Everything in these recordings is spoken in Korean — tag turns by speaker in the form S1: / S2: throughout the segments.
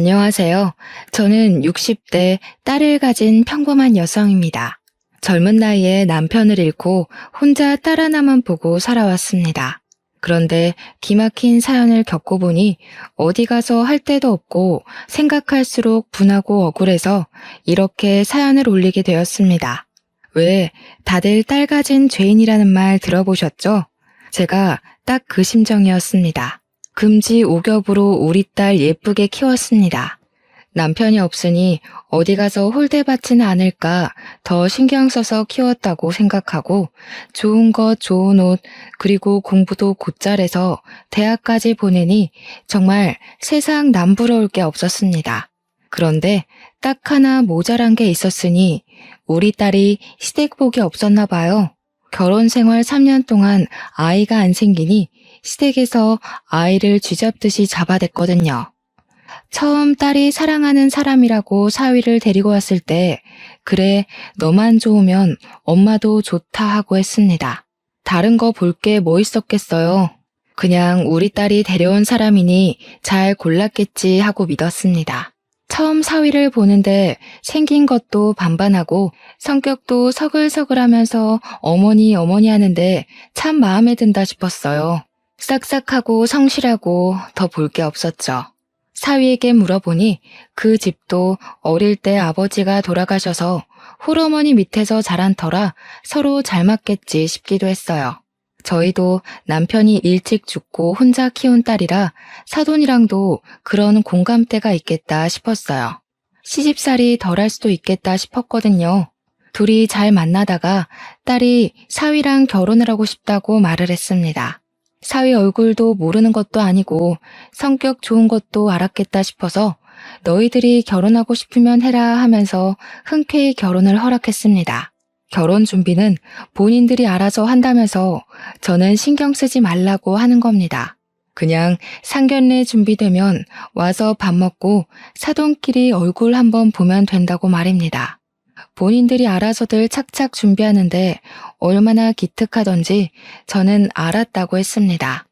S1: 안녕하세요. 저는 60대 딸을 가진 평범한 여성입니다. 젊은 나이에 남편을 잃고 혼자 딸 하나만 보고 살아왔습니다. 그런데 기막힌 사연을 겪어보니 어디 가서 할 데도 없고 생각할수록 분하고 억울해서 이렇게 사연을 올리게 되었습니다. 왜 다들 딸 가진 죄인이라는 말 들어보셨죠? 제가 딱 그 심정이었습니다. 금지 오겹으로 우리 딸 예쁘게 키웠습니다. 남편이 없으니 어디 가서 홀대받지는 않을까 더 신경 써서 키웠다고 생각하고 좋은 것, 좋은 옷, 그리고 공부도 곧잘해서 대학까지 보내니 정말 세상 남부러울 게 없었습니다. 그런데 딱 하나 모자란 게 있었으니 우리 딸이 시댁복이 없었나 봐요. 결혼 생활 3년 동안 아이가 안 생기니 시댁에서 아이를 쥐잡듯이 잡아댔거든요. 처음 딸이 사랑하는 사람이라고 사위를 데리고 왔을 때 그래 너만 좋으면 엄마도 좋다 하고 했습니다. 다른 거 볼 게 뭐 있었겠어요. 그냥 우리 딸이 데려온 사람이니 잘 골랐겠지 하고 믿었습니다. 처음 사위를 보는데 생긴 것도 반반하고 성격도 서글서글하면서 어머니 어머니 하는데 참 마음에 든다 싶었어요. 싹싹하고 성실하고 더 볼 게 없었죠. 사위에게 물어보니 그 집도 어릴 때 아버지가 돌아가셔서 홀어머니 밑에서 자란 터라 서로 잘 맞겠지 싶기도 했어요. 저희도 남편이 일찍 죽고 혼자 키운 딸이라 사돈이랑도 그런 공감대가 있겠다 싶었어요. 시집살이 덜할 수도 있겠다 싶었거든요. 둘이 잘 만나다가 딸이 사위랑 결혼을 하고 싶다고 말을 했습니다. 사위 얼굴도 모르는 것도 아니고 성격 좋은 것도 알았겠다 싶어서 너희들이 결혼하고 싶으면 해라 하면서 흔쾌히 결혼을 허락했습니다. 결혼 준비는 본인들이 알아서 한다면서 저는 신경 쓰지 말라고 하는 겁니다. 그냥 상견례 준비되면 와서 밥 먹고 사돈끼리 얼굴 한번 보면 된다고 말입니다. 본인들이 알아서들 착착 준비하는데 얼마나 기특하던지 저는 알았다고 했습니다.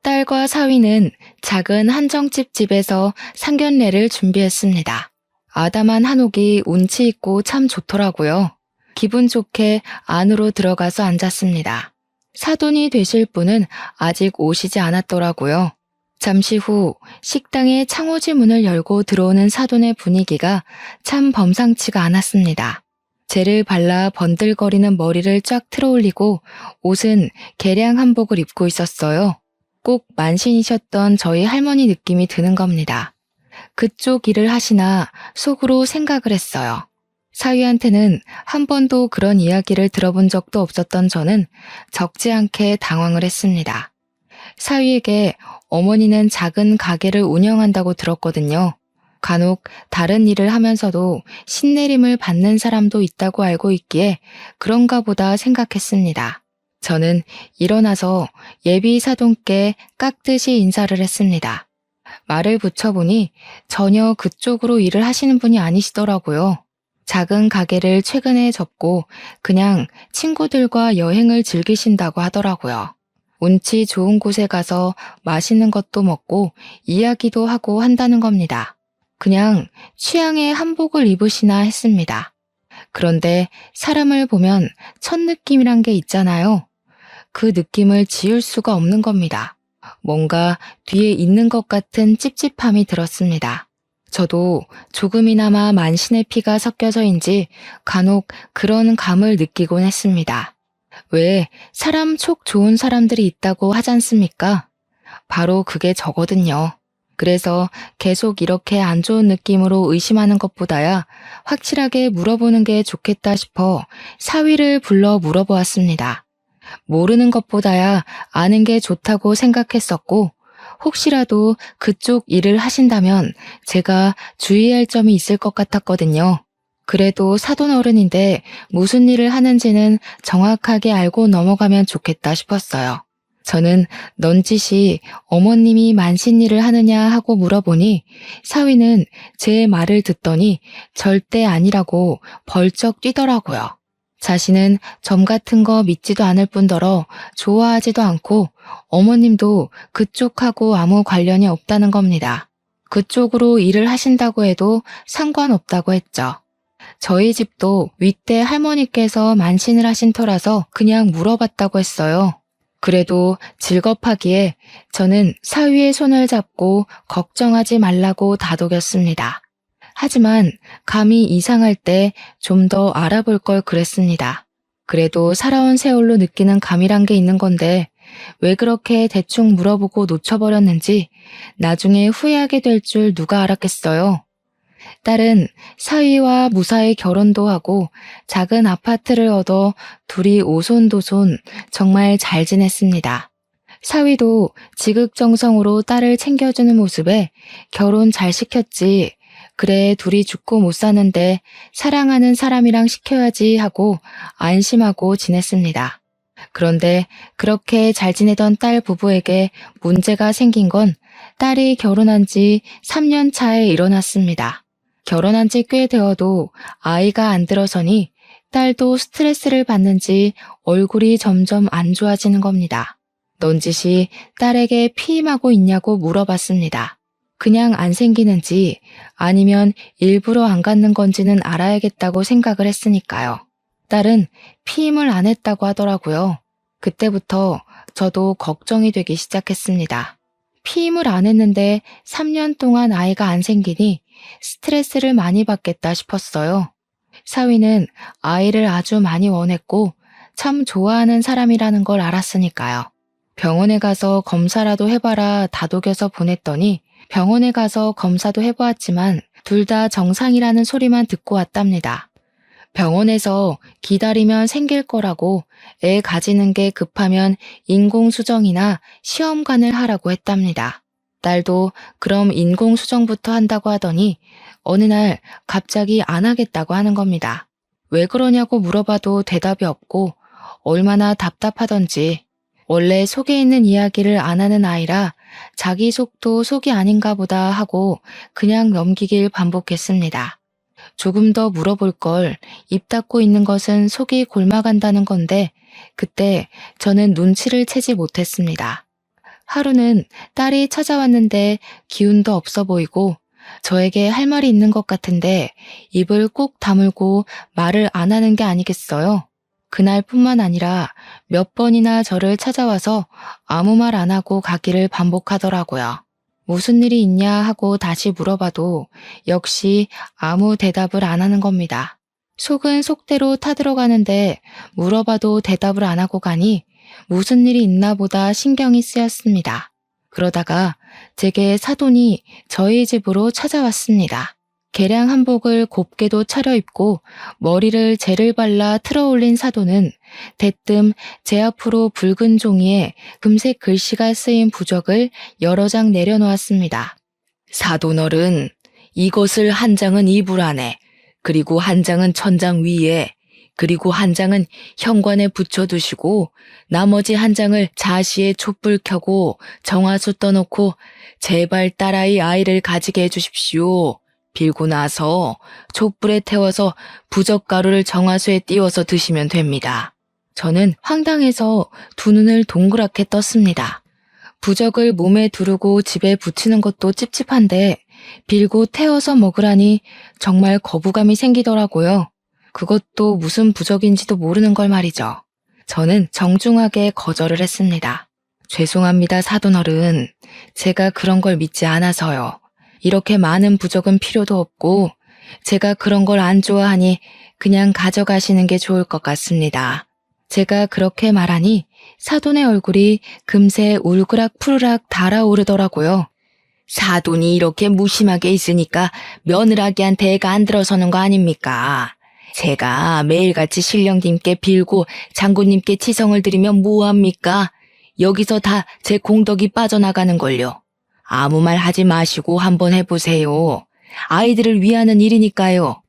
S1: 딸과 사위는 작은 한정집 집에서 상견례를 준비했습니다. 아담한 한옥이 운치 있고 참 좋더라고요. 기분 좋게 안으로 들어가서 앉았습니다. 사돈이 되실 분은 아직 오시지 않았더라고요. 잠시 후 식당의 창호지 문을 열고 들어오는 사돈의 분위기가 참 범상치가 않았습니다. 젤을 발라 번들거리는 머리를 쫙 틀어올리고 옷은 개량 한복을 입고 있었어요. 꼭 만신이셨던 저희 할머니 느낌이 드는 겁니다. 그쪽 일을 하시나 속으로 생각을 했어요. 사위한테는 한 번도 그런 이야기를 들어본 적도 없었던 저는 적지 않게 당황을 했습니다. 사위에게 어머니는 작은 가게를 운영한다고 들었거든요. 간혹 다른 일을 하면서도 신내림을 받는 사람도 있다고 알고 있기에 그런가 보다 생각했습니다. 저는 일어나서 예비 사돈께 깍듯이 인사를 했습니다. 말을 붙여보니 전혀 그쪽으로 일을 하시는 분이 아니시더라고요. 작은 가게를 최근에 접고 그냥 친구들과 여행을 즐기신다고 하더라고요. 운치 좋은 곳에 가서 맛있는 것도 먹고 이야기도 하고 한다는 겁니다. 그냥 취향의 한복을 입으시나 했습니다. 그런데 사람을 보면 첫 느낌이란 게 있잖아요. 그 느낌을 지울 수가 없는 겁니다. 뭔가 뒤에 있는 것 같은 찝찝함이 들었습니다. 저도 조금이나마 만신의 피가 섞여서인지 간혹 그런 감을 느끼곤 했습니다. 왜 사람 촉 좋은 사람들이 있다고 하지 않습니까? 바로 그게 저거든요. 그래서 계속 이렇게 안 좋은 느낌으로 의심하는 것보다야 확실하게 물어보는 게 좋겠다 싶어 사위를 불러 물어보았습니다. 모르는 것보다야 아는 게 좋다고 생각했었고 혹시라도 그쪽 일을 하신다면 제가 주의할 점이 있을 것 같았거든요. 그래도 사돈 어른인데 무슨 일을 하는지는 정확하게 알고 넘어가면 좋겠다 싶었어요. 저는 넌지시 어머님이 만신 일을 하느냐 하고 물어보니 사위는 제 말을 듣더니 절대 아니라고 벌쩍 뛰더라고요. 자신은 점 같은 거 믿지도 않을 뿐더러 좋아하지도 않고 어머님도 그쪽하고 아무 관련이 없다는 겁니다. 그쪽으로 일을 하신다고 해도 상관없다고 했죠. 저희 집도 윗대 할머니께서 만신을 하신 터라서 그냥 물어봤다고 했어요. 그래도 질겁하기에 저는 사위의 손을 잡고 걱정하지 말라고 다독였습니다. 하지만 감이 이상할 때 좀 더 알아볼 걸 그랬습니다. 그래도 살아온 세월로 느끼는 감이란 게 있는 건데 왜 그렇게 대충 물어보고 놓쳐버렸는지 나중에 후회하게 될 줄 누가 알았겠어요. 딸은 사위와 무사히 결혼도 하고 작은 아파트를 얻어 둘이 오손도손 정말 잘 지냈습니다. 사위도 지극정성으로 딸을 챙겨주는 모습에 결혼 잘 시켰지. 그래 둘이 죽고 못 사는데 사랑하는 사람이랑 시켜야지 하고 안심하고 지냈습니다. 그런데 그렇게 잘 지내던 딸 부부에게 문제가 생긴 건 딸이 결혼한 지 3년 차에 일어났습니다. 결혼한 지 꽤 되어도 아이가 안 들어서니 딸도 스트레스를 받는지 얼굴이 점점 안 좋아지는 겁니다. 넌지시 딸에게 피임하고 있냐고 물어봤습니다. 그냥 안 생기는지 아니면 일부러 안 갖는 건지는 알아야겠다고 생각을 했으니까요. 딸은 피임을 안 했다고 하더라고요. 그때부터 저도 걱정이 되기 시작했습니다. 피임을 안 했는데 3년 동안 아이가 안 생기니 스트레스를 많이 받겠다 싶었어요. 사위는 아이를 아주 많이 원했고 참 좋아하는 사람이라는 걸 알았으니까요. 병원에 가서 검사라도 해봐라 다독여서 보냈더니 병원에 가서 검사도 해보았지만 둘 다 정상이라는 소리만 듣고 왔답니다. 병원에서 기다리면 생길 거라고 애 가지는 게 급하면 인공수정이나 시험관을 하라고 했답니다. 딸도 그럼 인공수정부터 한다고 하더니 어느 날 갑자기 안 하겠다고 하는 겁니다. 왜 그러냐고 물어봐도 대답이 없고 얼마나 답답하던지 원래 속에 있는 이야기를 안 하는 아이라 자기 속도 속이 아닌가 보다 하고 그냥 넘기길 반복했습니다. 조금 더 물어볼 걸 입 닫고 있는 것은 속이 골마간다는 건데 그때 저는 눈치를 채지 못했습니다. 하루는 딸이 찾아왔는데 기운도 없어 보이고 저에게 할 말이 있는 것 같은데 입을 꾹 다물고 말을 안 하는 게 아니겠어요? 그날뿐만 아니라 몇 번이나 저를 찾아와서 아무 말 안 하고 가기를 반복하더라고요. 무슨 일이 있냐 하고 다시 물어봐도 역시 아무 대답을 안 하는 겁니다. 속은 속대로 타들어가는데 물어봐도 대답을 안 하고 가니 무슨 일이 있나 보다 신경이 쓰였습니다. 그러다가 제게 사돈이 저희 집으로 찾아왔습니다. 개량 한복을 곱게도 차려입고 머리를 젤을 발라 틀어올린 사돈은 대뜸 제 앞으로 붉은 종이에 금색 글씨가 쓰인 부적을 여러 장 내려놓았습니다. 사돈어른, 이것을 한 장은 이불 안에, 그리고 한 장은 천장 위에, 그리고 한 장은 현관에 붙여두시고 나머지 한 장을 자시에 촛불 켜고 정화수 떠놓고 제발 딸아이 아이를 가지게 해주십시오. 빌고 나서 촛불에 태워서 부적가루를 정화수에 띄워서 드시면 됩니다. 저는 황당해서 두 눈을 동그랗게 떴습니다. 부적을 몸에 두르고 집에 붙이는 것도 찝찝한데 빌고 태워서 먹으라니 정말 거부감이 생기더라고요. 그것도 무슨 부적인지도 모르는 걸 말이죠. 저는 정중하게 거절을 했습니다. 죄송합니다, 사돈어른. 제가 그런 걸 믿지 않아서요. 이렇게 많은 부적은 필요도 없고 제가 그런 걸 안 좋아하니 그냥 가져가시는 게 좋을 것 같습니다. 제가 그렇게 말하니 사돈의 얼굴이 금세 울그락 푸르락 달아오르더라고요. 사돈이 이렇게 무심하게 있으니까 며느라기한테 애가 안 들어서는 거 아닙니까? 제가 매일같이 신령님께 빌고 장군님께 치성을 드리면 뭐합니까? 여기서 다 제 공덕이 빠져나가는걸요. 아무 말 하지 마시고 한번 해보세요. 아이들을 위하는 일이니까요.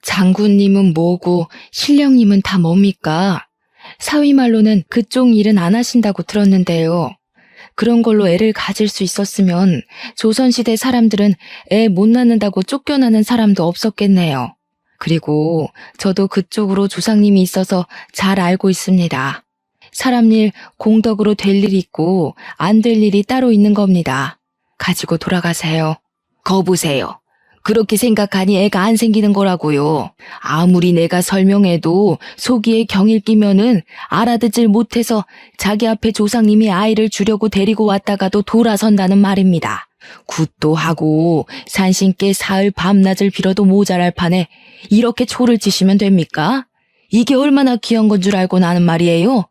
S1: 장군님은 뭐고 신령님은 다 뭡니까? 사위 말로는 그쪽 일은 안 하신다고 들었는데요. 그런 걸로 애를 가질 수 있었으면 조선시대 사람들은 애 못 낳는다고 쫓겨나는 사람도 없었겠네요. 그리고 저도 그쪽으로 조상님이 있어서 잘 알고 있습니다. 사람 일 공덕으로 될 일이 있고 안 될 일이 따로 있는 겁니다. 가지고 돌아가세요. 거보세요. 그렇게 생각하니 애가 안 생기는 거라고요. 아무리 내가 설명해도 속이에 경일 끼면은 알아듣질 못해서 자기 앞에 조상님이 아이를 주려고 데리고 왔다가도 돌아선다는 말입니다. 굿도 하고 산신께 사흘 밤낮을 빌어도 모자랄 판에 이렇게 초를 치시면 됩니까? 이게 얼마나 귀한 건 줄 알고 나는 말이에요.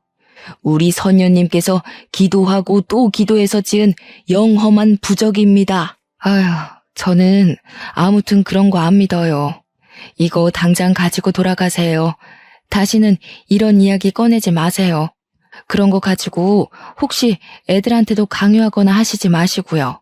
S1: 우리 선녀님께서 기도하고 또 기도해서 지은 영험한 부적입니다. 아휴, 저는 아무튼 그런 거 안 믿어요. 이거 당장 가지고 돌아가세요. 다시는 이런 이야기 꺼내지 마세요. 그런 거 가지고 혹시 애들한테도 강요하거나 하시지 마시고요.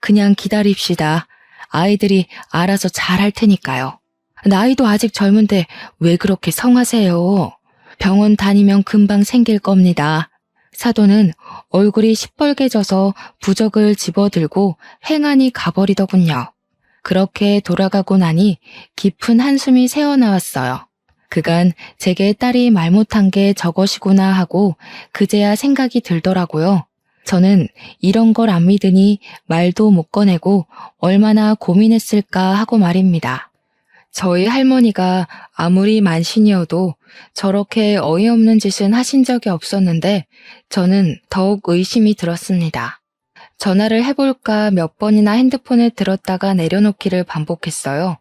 S1: 그냥 기다립시다. 아이들이 알아서 잘 할 테니까요. 나이도 아직 젊은데 왜 그렇게 성하세요? 병원 다니면 금방 생길 겁니다. 사도는 얼굴이 시뻘개져서 부적을 집어들고 횡하니 가버리더군요. 그렇게 돌아가고 나니 깊은 한숨이 새어나왔어요. 그간 제게 딸이 말 못한 게 저것이구나 하고 그제야 생각이 들더라고요. 저는 이런 걸 안 믿으니 말도 못 꺼내고 얼마나 고민했을까 하고 말입니다. 저희 할머니가 아무리 만신이어도 저렇게 어이없는 짓은 하신 적이 없었는데 저는 더욱 의심이 들었습니다. 전화를 해볼까 몇 번이나 핸드폰을 들었다가 내려놓기를 반복했어요.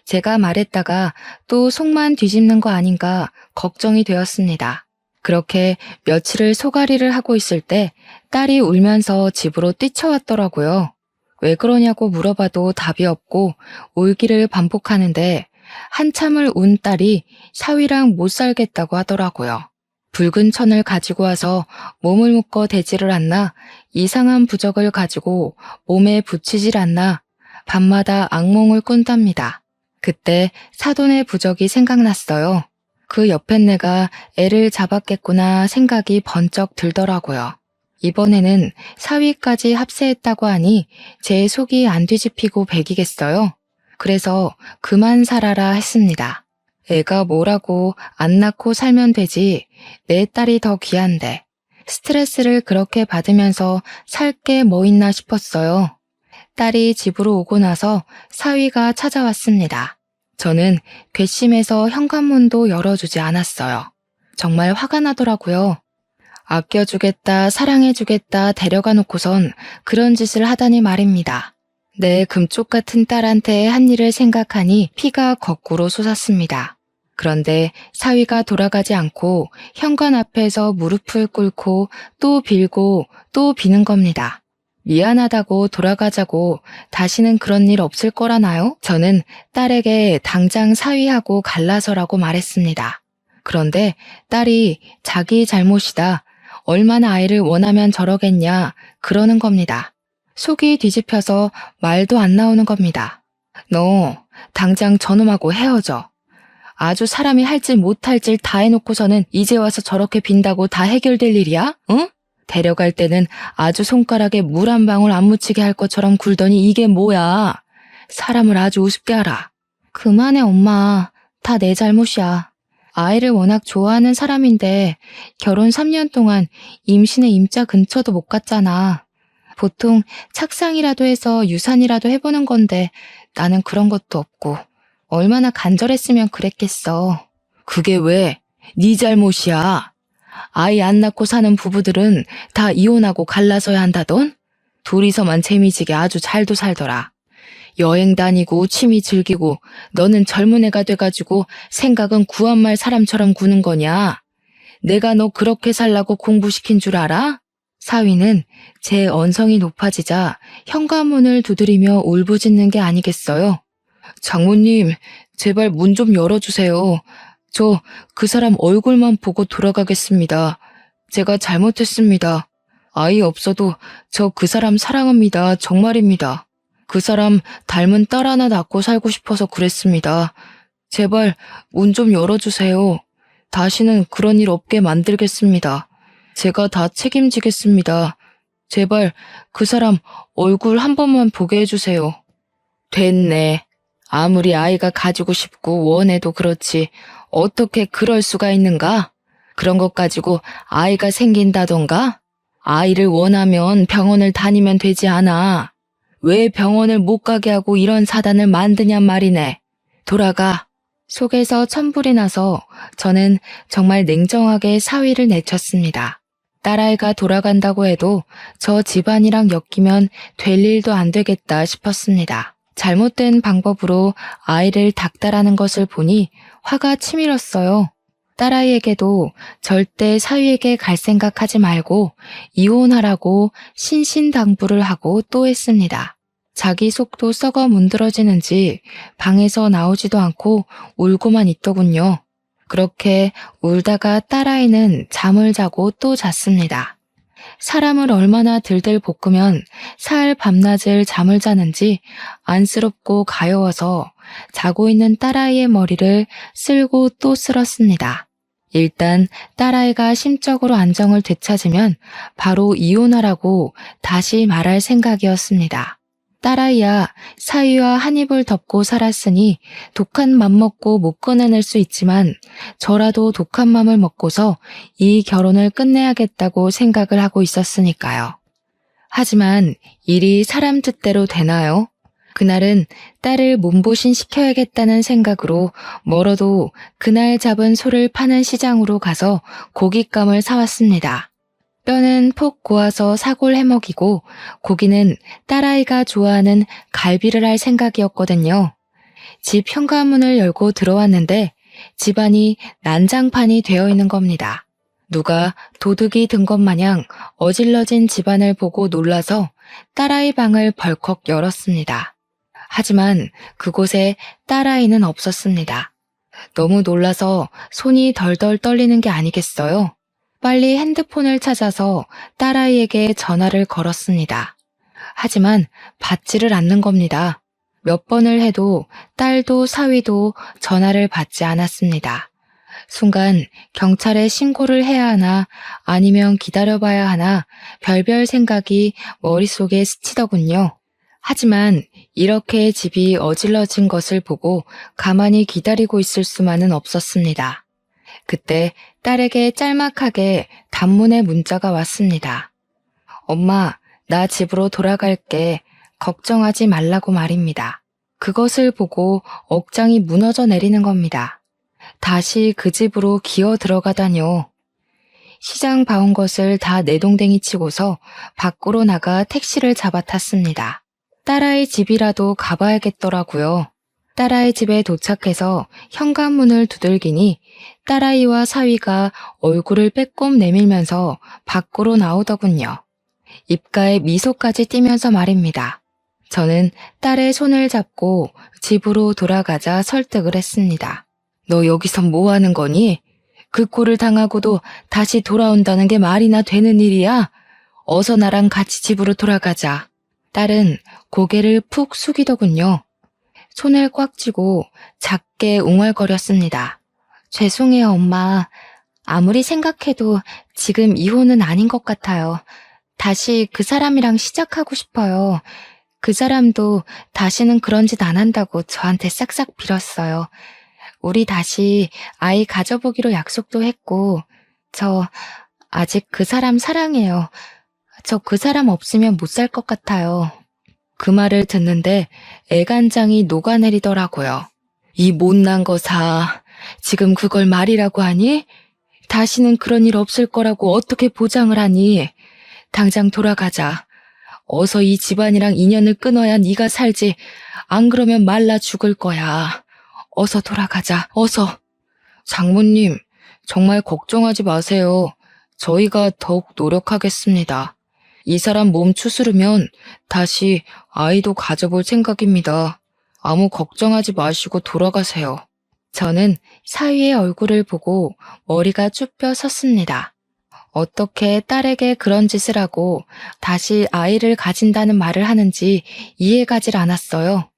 S1: 제가 말했다가 또 속만 뒤집는 거 아닌가 걱정이 되었습니다. 그렇게 며칠을 소가리를 하고 있을 때 딸이 울면서 집으로 뛰쳐왔더라고요. 왜 그러냐고 물어봐도 답이 없고 울기를 반복하는데 한참을 운 딸이 사위랑 못 살겠다고 하더라고요. 붉은 천을 가지고 와서 몸을 묶어 대지를 않나 이상한 부적을 가지고 몸에 붙이질 않나 밤마다 악몽을 꾼답니다. 그때 사돈의 부적이 생각났어요. 그 옆엔 내가 애를 잡았겠구나 생각이 번쩍 들더라고요. 이번에는 사위까지 합세했다고 하니 제 속이 안 뒤집히고 배기겠어요. 그래서 그만 살아라 했습니다. 애가 뭐라고 안 낳고 살면 되지 내 딸이 더 귀한데 스트레스를 그렇게 받으면서 살 게 뭐 있나 싶었어요. 딸이 집으로 오고 나서 사위가 찾아왔습니다. 저는 괘씸해서 현관문도 열어주지 않았어요. 정말 화가 나더라고요. 아껴주겠다, 사랑해주겠다 데려가 놓고선 그런 짓을 하다니 말입니다. 내 금쪽 같은 딸한테 한 일을 생각하니 피가 거꾸로 솟았습니다. 그런데 사위가 돌아가지 않고 현관 앞에서 무릎을 꿇고 또 빌고 또 비는 겁니다. 미안하다고 돌아가자고 다시는 그런 일 없을 거라나요? 저는 딸에게 당장 사위하고 갈라서라고 말했습니다. 그런데 딸이 자기 잘못이다. 얼마나 아이를 원하면 저러겠냐 그러는 겁니다. 속이 뒤집혀서 말도 안 나오는 겁니다. 너 당장 저놈하고 헤어져. 아주 사람이 할 질 못할 질 다 해놓고서는 이제 와서 저렇게 빈다고 다 해결될 일이야? 응? 데려갈 때는 아주 손가락에 물 한 방울 안 묻히게 할 것처럼 굴더니 이게 뭐야? 사람을 아주 우습게 알아. 그만해 엄마. 다 내 잘못이야. 아이를 워낙 좋아하는 사람인데 결혼 3년 동안 임신의 임자 근처도 못 갔잖아. 보통 착상이라도 해서 유산이라도 해보는 건데 나는 그런 것도 없고 얼마나 간절했으면 그랬겠어. 그게 왜? 네 잘못이야. 아이 안 낳고 사는 부부들은 다 이혼하고 갈라서야 한다던? 둘이서만 재미지게 아주 잘도 살더라. 여행 다니고 취미 즐기고 너는 젊은 애가 돼가지고 생각은 구한말 사람처럼 구는 거냐? 내가 너 그렇게 살라고 공부시킨 줄 알아? 사위는 제 언성이 높아지자 현관문을 두드리며 울부짖는 게 아니겠어요? 장모님, 제발 문 좀 열어주세요. 저 그 사람 얼굴만 보고 돌아가겠습니다. 제가 잘못했습니다. 아이 없어도 저 그 사람 사랑합니다. 정말입니다. 그 사람 닮은 딸 하나 낳고 살고 싶어서 그랬습니다. 제발 문 좀 열어주세요. 다시는 그런 일 없게 만들겠습니다. 제가 다 책임지겠습니다. 제발 그 사람 얼굴 한 번만 보게 해주세요. 됐네. 아무리 아이가 가지고 싶고 원해도 그렇지 어떻게 그럴 수가 있는가? 그런 것 가지고 아이가 생긴다던가? 아이를 원하면 병원을 다니면 되지 않아. 왜 병원을 못 가게 하고 이런 사단을 만드냔 말이네. 돌아가. 속에서 천불이 나서 저는 정말 냉정하게 사위를 내쳤습니다. 딸아이가 돌아간다고 해도 저 집안이랑 엮이면 될 일도 안 되겠다 싶었습니다. 잘못된 방법으로 아이를 닥달하는 것을 보니 화가 치밀었어요. 딸아이에게도 절대 사위에게 갈 생각하지 말고 이혼하라고 신신당부를 하고 또 했습니다. 자기 속도 썩어 문드러지는지 방에서 나오지도 않고 울고만 있더군요. 그렇게 울다가 딸아이는 잠을 자고 또 잤습니다. 사람을 얼마나 들들 볶으면 사흘 밤낮을 잠을 자는지 안쓰럽고 가여워서 자고 있는 딸아이의 머리를 쓸고 또 쓸었습니다. 일단 딸아이가 심적으로 안정을 되찾으면 바로 이혼하라고 다시 말할 생각이었습니다. 딸아이야, 사위와 한 입을 덮고 살았으니 독한 맘 먹고 못 꺼내낼 수 있지만 저라도 독한 맘을 먹고서 이 결혼을 끝내야겠다고 생각을 하고 있었으니까요. 하지만 일이 사람 뜻대로 되나요? 그날은 딸을 몸보신 시켜야겠다는 생각으로 멀어도 그날 잡은 소를 파는 시장으로 가서 고깃감을 사왔습니다. 뼈는 폭 고아서 사골 해먹이고 고기는 딸아이가 좋아하는 갈비를 할 생각이었거든요. 집 현관문을 열고 들어왔는데 집안이 난장판이 되어 있는 겁니다. 누가 도둑이 든 것 마냥 어질러진 집안을 보고 놀라서 딸아이 방을 벌컥 열었습니다. 하지만 그곳에 딸아이는 없었습니다. 너무 놀라서 손이 덜덜 떨리는 게 아니겠어요? 빨리 핸드폰을 찾아서 딸아이에게 전화를 걸었습니다. 하지만 받지를 않는 겁니다. 몇 번을 해도 딸도 사위도 전화를 받지 않았습니다. 순간 경찰에 신고를 해야 하나 아니면 기다려봐야 하나 별별 생각이 머릿속에 스치더군요. 하지만 이렇게 집이 어질러진 것을 보고 가만히 기다리고 있을 수만은 없었습니다. 그때 딸에게 짤막하게 단문의 문자가 왔습니다. 엄마, 나 집으로 돌아갈게. 걱정하지 말라고 말입니다. 그것을 보고 억장이 무너져 내리는 겁니다. 다시 그 집으로 기어 들어가다뇨. 시장 봐온 것을 다 내동댕이 치고서 밖으로 나가 택시를 잡아 탔습니다. 딸아이 집이라도 가봐야겠더라고요. 딸아이 집에 도착해서 현관문을 두들기니 딸아이와 사위가 얼굴을 빼꼼 내밀면서 밖으로 나오더군요. 입가에 미소까지 띠면서 말입니다. 저는 딸의 손을 잡고 집으로 돌아가자 설득을 했습니다. 너 여기서 뭐 하는 거니? 그 꼴을 당하고도 다시 돌아온다는 게 말이나 되는 일이야? 어서 나랑 같이 집으로 돌아가자. 딸은 고개를 푹 숙이더군요. 손을 꽉 쥐고 작게 웅얼거렸습니다. 죄송해요, 엄마. 아무리 생각해도 지금 이혼은 아닌 것 같아요. 다시 그 사람이랑 시작하고 싶어요. 그 사람도 다시는 그런 짓 안 한다고 저한테 싹싹 빌었어요. 우리 다시 아이 가져보기로 약속도 했고, 저 아직 그 사람 사랑해요. 저 그 사람 없으면 못 살 것 같아요. 그 말을 듣는데 애간장이 녹아내리더라고요. 이 못난 거사, 지금 그걸 말이라고 하니? 다시는 그런 일 없을 거라고 어떻게 보장을 하니? 당장 돌아가자. 어서 이 집안이랑 인연을 끊어야 네가 살지. 안 그러면 말라 죽을 거야. 어서 돌아가자. 어서. 장모님, 정말 걱정하지 마세요. 저희가 더욱 노력하겠습니다. 이 사람 몸 추스르면 다시 아이도 가져볼 생각입니다. 아무 걱정하지 마시고 돌아가세요. 저는 사위의 얼굴을 보고 머리가 쭈뼛 섰습니다. 어떻게 딸에게 그런 짓을 하고 다시 아이를 가진다는 말을 하는지 이해가질 않았어요.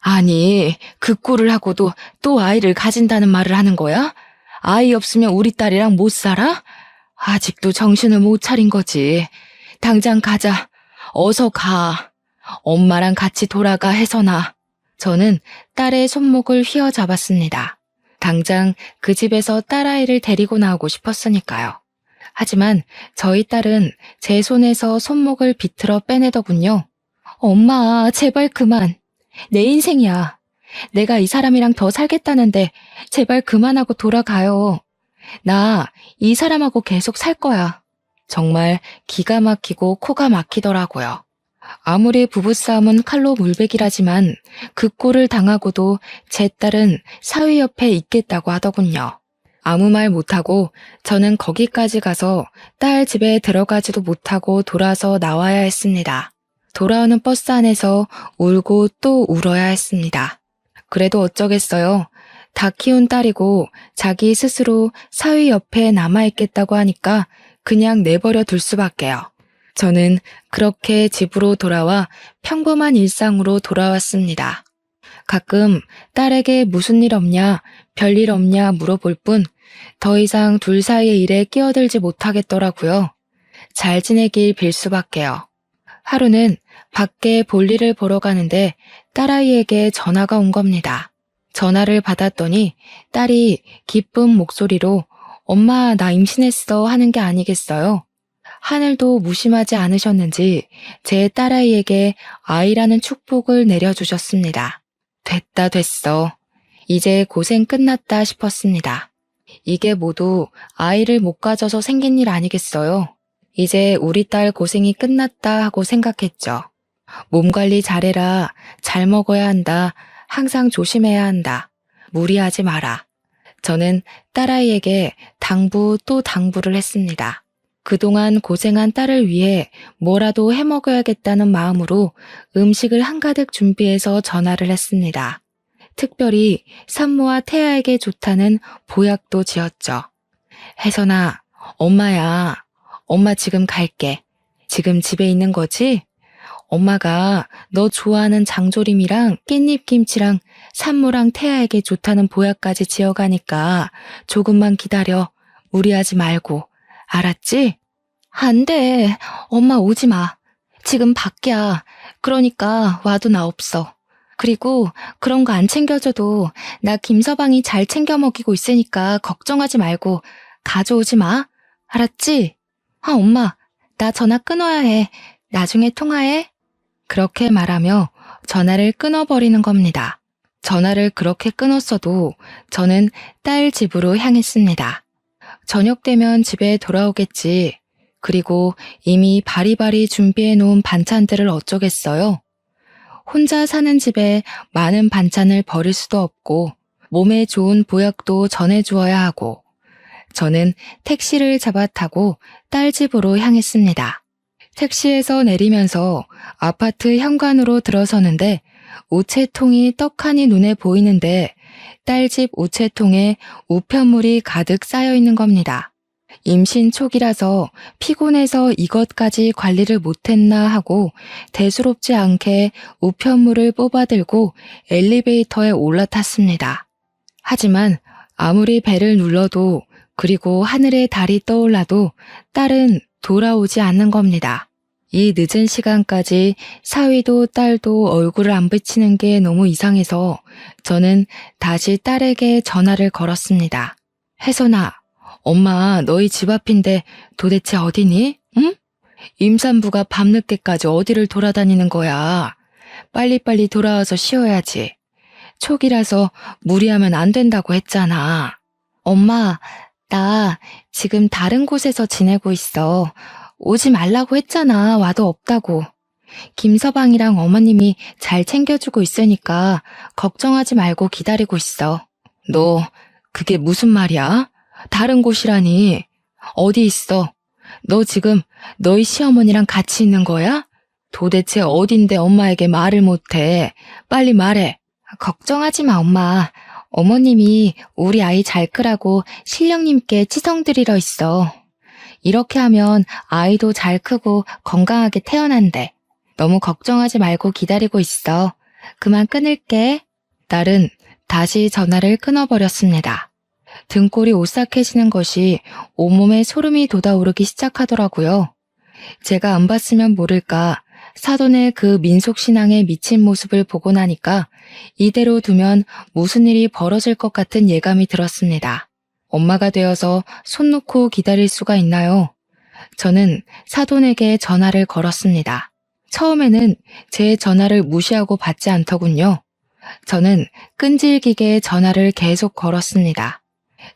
S1: 아니, 그 꼴을 하고도 또 아이를 가진다는 말을 하는 거야? 아이 없으면 우리 딸이랑 못 살아? 아직도 정신을 못 차린 거지. 당장 가자. 어서 가. 엄마랑 같이 돌아가, 혜선아. 저는 딸의 손목을 휘어잡았습니다. 당장 그 집에서 딸아이를 데리고 나오고 싶었으니까요. 하지만 저희 딸은 제 손에서 손목을 비틀어 빼내더군요. 엄마, 제발 그만. 내 인생이야. 내가 이 사람이랑 더 살겠다는데 제발 그만하고 돌아가요. 나 이 사람하고 계속 살 거야. 정말 기가 막히고 코가 막히더라고요. 아무리 부부싸움은 칼로 물베기라지만 그 꼴을 당하고도 제 딸은 사위 옆에 있겠다고 하더군요. 아무 말 못하고 저는 거기까지 가서 딸 집에 들어가지도 못하고 돌아서 나와야 했습니다. 돌아오는 버스 안에서 울고 또 울어야 했습니다. 그래도 어쩌겠어요. 다 키운 딸이고 자기 스스로 사위 옆에 남아있겠다고 하니까 그냥 내버려 둘 수밖에요. 저는 그렇게 집으로 돌아와 평범한 일상으로 돌아왔습니다. 가끔 딸에게 무슨 일 없냐, 별일 없냐 물어볼 뿐 더 이상 둘 사이의 일에 끼어들지 못하겠더라고요. 잘 지내길 빌 수밖에요. 하루는 밖에 볼일을 보러 가는데 딸아이에게 전화가 온 겁니다. 전화를 받았더니 딸이 기쁜 목소리로 엄마 나 임신했어 하는 게 아니겠어요. 하늘도 무심하지 않으셨는지 제 딸아이에게 아이라는 축복을 내려주셨습니다. 됐어. 이제 고생 끝났다 싶었습니다. 이게 모두 아이를 못 가져서 생긴 일 아니겠어요. 이제 우리 딸 고생이 끝났다 하고 생각했죠. 몸 관리 잘해라. 잘 먹어야 한다. 항상 조심해야 한다. 무리하지 마라. 저는 딸아이에게 당부 또 당부를 했습니다. 그동안 고생한 딸을 위해 뭐라도 해먹어야겠다는 마음으로 음식을 한가득 준비해서 전화를 했습니다. 특별히 산모와 태아에게 좋다는 보약도 지었죠. 혜선아, 엄마야. 엄마 지금 갈게. 지금 집에 있는 거지? 엄마가 너 좋아하는 장조림이랑 깻잎김치랑 산모랑 태아에게 좋다는 보약까지 지어가니까 조금만 기다려. 무리하지 말고. 알았지? 안 돼. 엄마 오지 마. 지금 밖이야. 그러니까 와도 나 없어. 그리고 그런 거 안 챙겨줘도 나 김서방이 잘 챙겨 먹이고 있으니까 걱정하지 말고 가져오지 마. 알았지? 아, 엄마. 나 전화 끊어야 해. 나중에 통화해. 그렇게 말하며 전화를 끊어버리는 겁니다. 전화를 그렇게 끊었어도 저는 딸 집으로 향했습니다. 저녁 되면 집에 돌아오겠지. 그리고 이미 바리바리 준비해 놓은 반찬들을 어쩌겠어요. 혼자 사는 집에 많은 반찬을 버릴 수도 없고 몸에 좋은 보약도 전해주어야 하고 저는 택시를 잡아 타고 딸 집으로 향했습니다. 택시에서 내리면서 아파트 현관으로 들어서는데 우체통이 떡하니 눈에 보이는데 딸집 우체통에 우편물이 가득 쌓여 있는 겁니다. 임신 초기라서 피곤해서 이것까지 관리를 못했나 하고 대수롭지 않게 우편물을 뽑아들고 엘리베이터에 올라탔습니다. 하지만 아무리 배를 눌러도 그리고 하늘에 달이 떠올라도 딸은 돌아오지 않는 겁니다. 이 늦은 시간까지 사위도 딸도 얼굴을 안 비치는 게 너무 이상해서 저는 다시 딸에게 전화를 걸었습니다. 혜선아, 엄마 너희 집 앞인데 도대체 어디니? 응? 임산부가 밤늦게까지 어디를 돌아다니는 거야. 빨리빨리 돌아와서 쉬어야지. 초기라서 무리하면 안 된다고 했잖아. 엄마, 나 지금 다른 곳에서 지내고 있어. 오지 말라고 했잖아. 와도 없다고. 김서방이랑 어머님이 잘 챙겨주고 있으니까 걱정하지 말고 기다리고 있어. 너 그게 무슨 말이야? 다른 곳이라니. 어디 있어? 너 지금 너희 시어머니랑 같이 있는 거야? 도대체 어딘데 엄마에게 말을 못해. 빨리 말해. 걱정하지 마, 엄마. 어머님이 우리 아이 잘 크라고 신령님께 치성 드리러 있어. 이렇게 하면 아이도 잘 크고 건강하게 태어난대. 너무 걱정하지 말고 기다리고 있어. 그만 끊을게. 딸은 다시 전화를 끊어버렸습니다. 등골이 오싹해지는 것이 온몸에 소름이 돋아오르기 시작하더라고요. 제가 안 봤으면 모를까 사돈의 그 민속신앙에 미친 모습을 보고 나니까 이대로 두면 무슨 일이 벌어질 것 같은 예감이 들었습니다. 엄마가 되어서 손 놓고 기다릴 수가 있나요? 저는 사돈에게 전화를 걸었습니다. 처음에는 제 전화를 무시하고 받지 않더군요. 저는 끈질기게 전화를 계속 걸었습니다.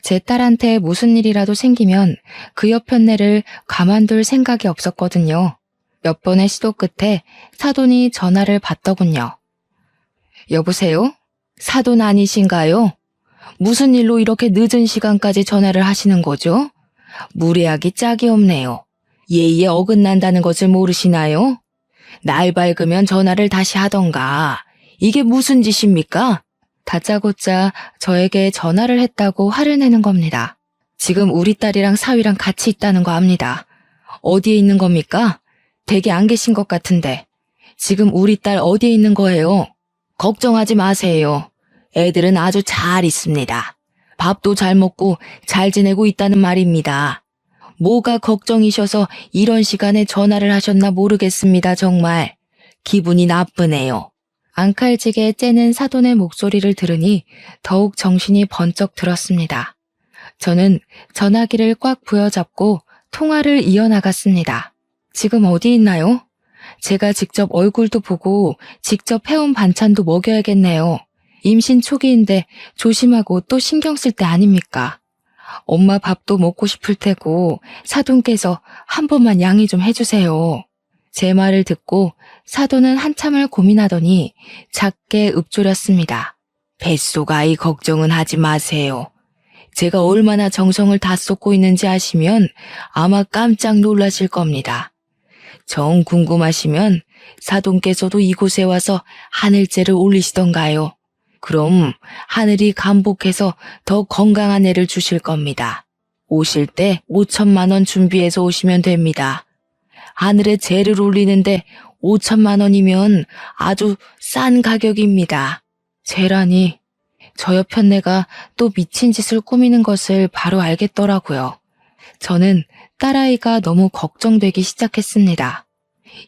S1: 제 딸한테 무슨 일이라도 생기면 그 여편네를 가만둘 생각이 없었거든요. 몇 번의 시도 끝에 사돈이 전화를 받더군요. 여보세요? 사돈 아니신가요? 무슨 일로 이렇게 늦은 시간까지 전화를 하시는 거죠? 무례하기 짝이 없네요. 예의에 어긋난다는 것을 모르시나요? 날 밝으면 전화를 다시 하던가. 이게 무슨 짓입니까? 다짜고짜 저에게 전화를 했다고 화를 내는 겁니다. 지금 우리 딸이랑 사위랑 같이 있다는 거 압니다. 어디에 있는 겁니까? 댁에 안 계신 것 같은데. 지금 우리 딸 어디에 있는 거예요? 걱정하지 마세요. 애들은 아주 잘 있습니다. 밥도 잘 먹고 잘 지내고 있다는 말입니다. 뭐가 걱정이셔서 이런 시간에 전화를 하셨나 모르겠습니다, 정말. 기분이 나쁘네요. 앙칼지게 째는 사돈의 목소리를 들으니 더욱 정신이 번쩍 들었습니다. 저는 전화기를 꽉 부여잡고 통화를 이어나갔습니다. 지금 어디 있나요? 제가 직접 얼굴도 보고 직접 해온 반찬도 먹여야겠네요. 임신 초기인데 조심하고 또 신경 쓸 때 아닙니까? 엄마 밥도 먹고 싶을 테고 사돈께서 한 번만 양해 좀 해주세요. 제 말을 듣고 사돈은 한참을 고민하더니 작게 읊조렸습니다. 뱃속 아이 걱정은 하지 마세요. 제가 얼마나 정성을 다 쏟고 있는지 아시면 아마 깜짝 놀라실 겁니다. 정 궁금하시면 사돈께서도 이곳에 와서 하늘째를 올리시던가요. 그럼 하늘이 감복해서 더 건강한 애를 주실 겁니다. 오실 때 5천만 원 준비해서 오시면 됩니다. 하늘에 재를 올리는데 5천만 원이면 아주 싼 가격입니다. 재라니, 저 여편네가 또 미친 짓을 꾸미는 것을 바로 알겠더라고요. 저는 딸아이가 너무 걱정되기 시작했습니다.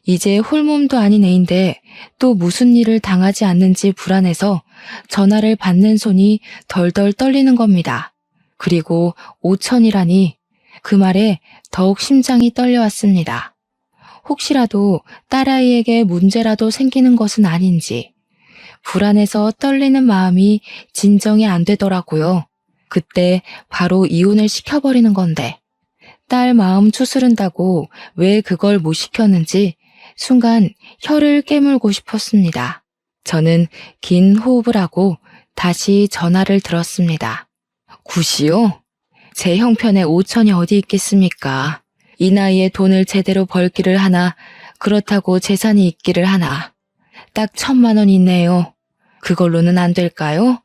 S1: 이제 홀몸도 아닌 애인데 또 무슨 일을 당하지 않는지 불안해서 전화를 받는 손이 덜덜 떨리는 겁니다. 그리고 5천이라니 그 말에 더욱 심장이 떨려왔습니다. 혹시라도 딸아이에게 문제라도 생기는 것은 아닌지 불안해서 떨리는 마음이 진정이 안 되더라고요. 그때 바로 이혼을 시켜버리는 건데 딸 마음 추스른다고 왜 그걸 못 시켰는지 순간 혀를 깨물고 싶었습니다. 저는 긴 호흡을 하고 다시 전화를 들었습니다. 구시오? 제 형편에 5천이 어디 있겠습니까? 이 나이에 돈을 제대로 벌기를 하나, 그렇다고 재산이 있기를 하나. 딱 1,000만 원 있네요. 그걸로는 안 될까요?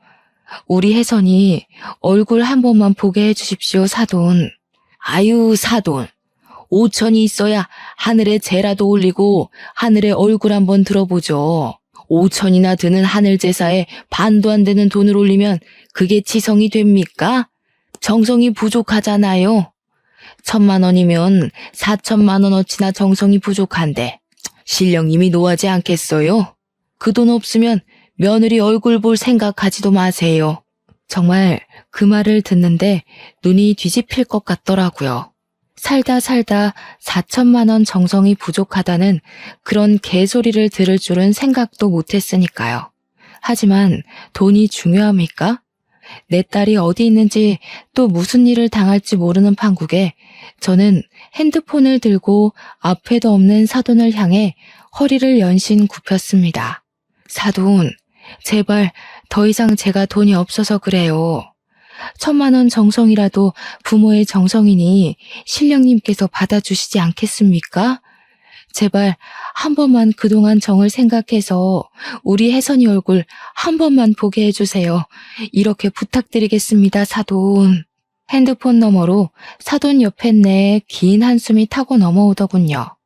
S1: 우리 혜선이 얼굴 한 번만 보게 해주십시오, 사돈. 아유, 사돈. 5천이 있어야 하늘에 재라도 올리고 하늘에 얼굴 한번 들어보죠. 5천이나 드는 하늘 제사에 반도 안 되는 돈을 올리면 그게 지성이 됩니까? 정성이 부족하잖아요. 1,000만 원이면 4천만 원어치나 정성이 부족한데 신령님이 노하지 않겠어요? 그 돈 없으면 며느리 얼굴 볼 생각하지도 마세요. 정말 그 말을 듣는데 눈이 뒤집힐 것 같더라고요. 살다 4천만 원 정성이 부족하다는 그런 개소리를 들을 줄은 생각도 못했으니까요. 하지만 돈이 중요합니까? 내 딸이 어디 있는지 또 무슨 일을 당할지 모르는 판국에 저는 핸드폰을 들고 앞에도 없는 사돈을 향해 허리를 연신 굽혔습니다. 사돈, 제발 더 이상 제가 돈이 없어서 그래요. 1,000만 원 정성이라도 부모의 정성이니 신령님께서 받아주시지 않겠습니까? 제발 한 번만 그동안 정을 생각해서 우리 혜선이 얼굴 한 번만 보게 해주세요. 이렇게 부탁드리겠습니다, 사돈. 핸드폰 너머로 사돈 옆에 내 긴 한숨이 타고 넘어오더군요.